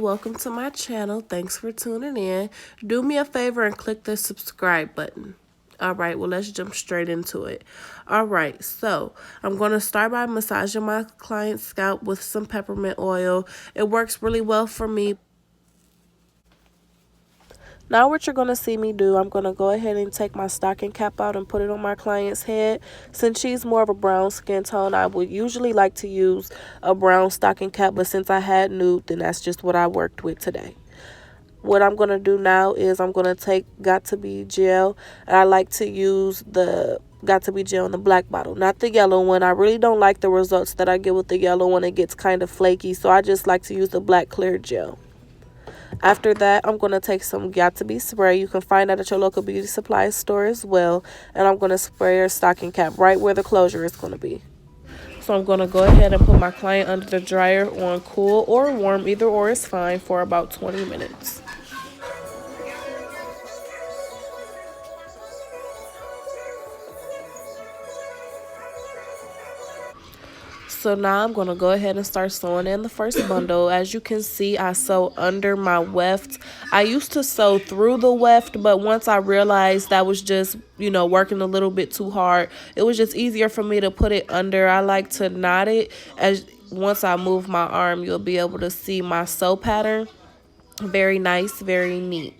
welcome to my channel. Thanks for tuning in. Do me a favor and click the subscribe button. All right, well, let's jump straight into it. All right, so I'm going to start by massaging my client's scalp with some peppermint oil. It works really well for me. Now what you're going to see me do, I'm going to go ahead and take my stocking cap out and put it on my client's head. Since she's more of a brown skin tone, I would usually like to use a brown stocking cap, but since I had nude, then that's just what I worked with today. What I'm going to do now is I'm going to take Got To Be gel, and I like to use the Got To Be gel in the black bottle, not the yellow one. I really don't like the results that I get with the yellow one. It gets kind of flaky, so I just like to use the black clear gel. After that, I'm going to take some Got To Be spray. You can find that at your local beauty supply store as well. And I'm going to spray her stocking cap right where the closure is going to be. So I'm going to go ahead and put my client under the dryer on cool or warm, either or is fine, for about 20 minutes. So now I'm going to go ahead and start sewing in the first bundle. As you can see, I sew under my weft. I used to sew through the weft, but once I realized that was just, working a little bit too hard, it was just easier for me to put it under. I like to knot it. As once I move my arm, you'll be able to see my sew pattern. Very nice, very neat.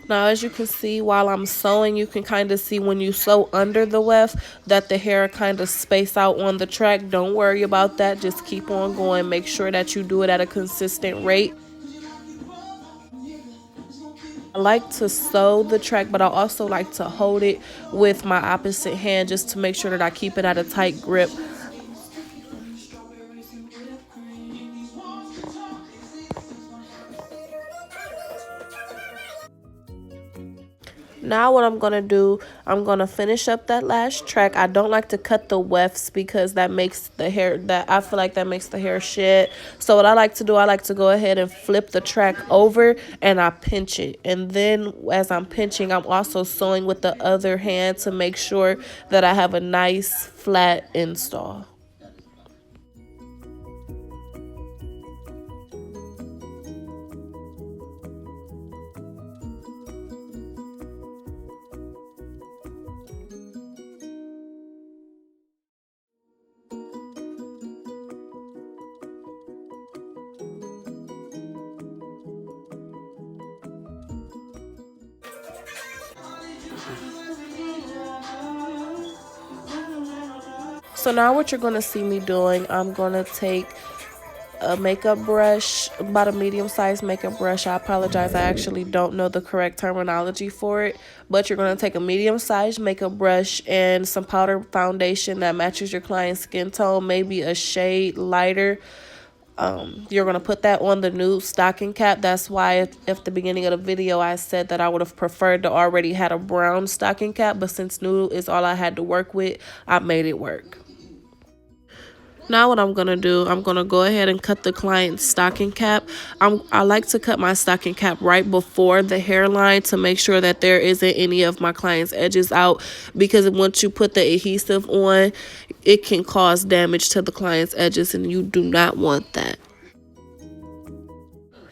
Now, as you can see, while I'm sewing, you can kind of see when you sew under the weft that the hair kind of space out on the track. Don't worry about that. Just keep on going. Make sure that you do it at a consistent rate. I like to sew the track, but I also like to hold it with my opposite hand just to make sure that I keep it at a tight grip. Now what I'm going to do, I'm going to finish up that last track. I don't like to cut the wefts because that makes the hair, I feel like that makes the hair shed. So what I like to do, I like to go ahead and flip the track over and I pinch it. And then as I'm pinching, I'm also sewing with the other hand to make sure that I have a nice flat install. So now what you're going to see me doing, I'm going to take a makeup brush, about a medium-sized makeup brush. I apologize, I actually don't know the correct terminology for it, but you're going to take a medium-sized makeup brush and some powder foundation that matches your client's skin tone, maybe a shade lighter. You're going to put that on the nude stocking cap. That's why if at the beginning of the video I said that I would have preferred to already had a brown stocking cap, but since nude is all I had to work with, I made it work. Now what I'm going to do, I'm going to go ahead and cut the client's stocking cap. I like to cut my stocking cap right before the hairline to make sure that there isn't any of my client's edges out, because once you put the adhesive on, it can cause damage to the client's edges and you do not want that.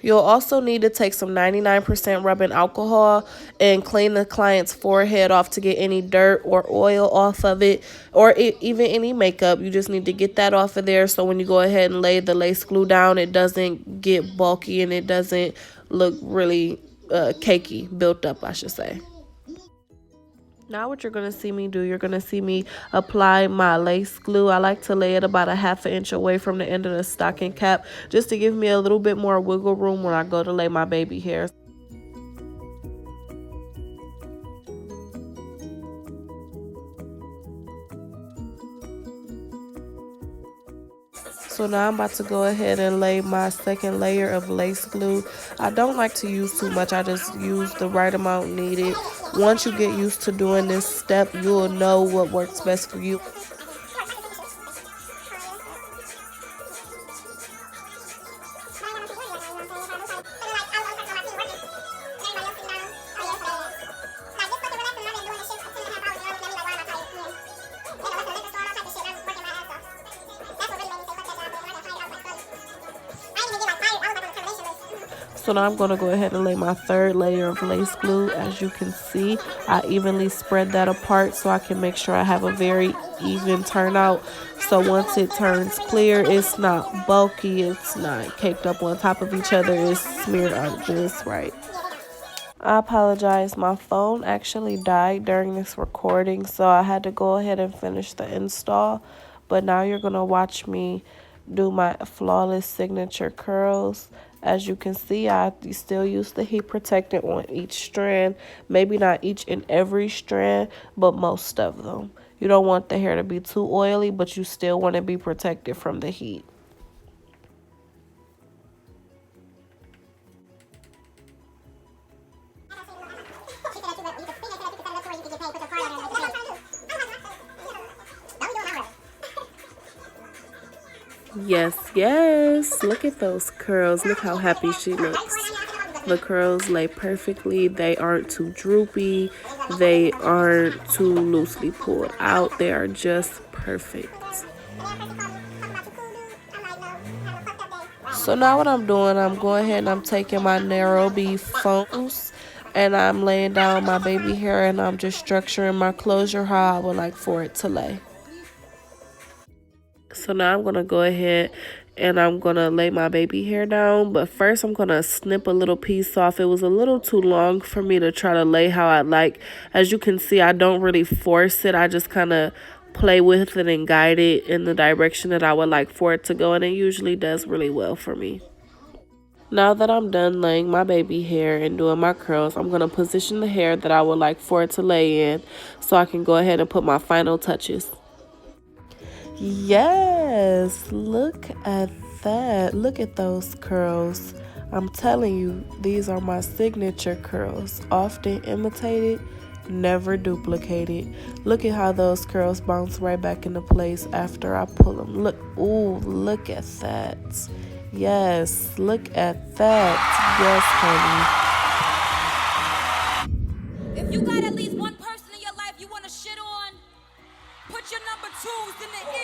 You'll also need to take some 99% rubbing alcohol and clean the client's forehead off to get any dirt or oil off of it, or even any makeup. You just need to get that off of there so when you go ahead and lay the lace glue down, it doesn't get bulky and it doesn't look really cakey, built up, I should say. Now what you're going to see me do, you're going to see me apply my lace glue. I like to lay it about a ½ inch away from the end of the stocking cap just to give me a little bit more wiggle room when I go to lay my baby hairs. So now I'm about to go ahead and lay my second layer of lace glue. I don't like to use too much. I just use the right amount needed. Once you get used to doing this step, you'll know what works best for you. So now I'm going to go ahead and lay my third layer of lace glue. As you can see, I evenly spread that apart so I can make sure I have a very even turnout. So once it turns clear, it's not bulky, it's not caked up on top of each other, it's smeared out just right. I apologize. My phone actually died during this recording, so I had to go ahead and finish the install. But now you're going to watch me do my flawless signature curls. As you can see, I still use the heat protectant on each strand. Maybe not each and every strand, but most of them. You don't want the hair to be too oily, but you still want to be protected from the heat. Yes, yes. Look at those curls. Look how happy she looks. The curls lay perfectly. They aren't too droopy. They aren't too loosely pulled out. They are just perfect. So now what I'm doing, I'm going ahead and I'm taking my narrow bead foams and I'm laying down my baby hair and I'm just structuring my closure how I would like for it to lay. So now I'm going to go ahead and I'm going to lay my baby hair down. But first I'm going to snip a little piece off. It was a little too long for me to try to lay how I like. As you can see, I don't really force it. I just kind of play with it and guide it in the direction that I would like for it to go. And it usually does really well for me. Now that I'm done laying my baby hair and doing my curls, I'm going to position the hair that I would like for it to lay in so I can go ahead and put my final touches. Yes, look at that. Look at those curls. I'm telling you, these are my signature curls. Often imitated, never duplicated. Look at how those curls bounce right back into place after I pull them. Look, ooh, look at that. Yes, look at that. Yes, honey. If you got at least one person in your life you want to shit on, put your number twos in the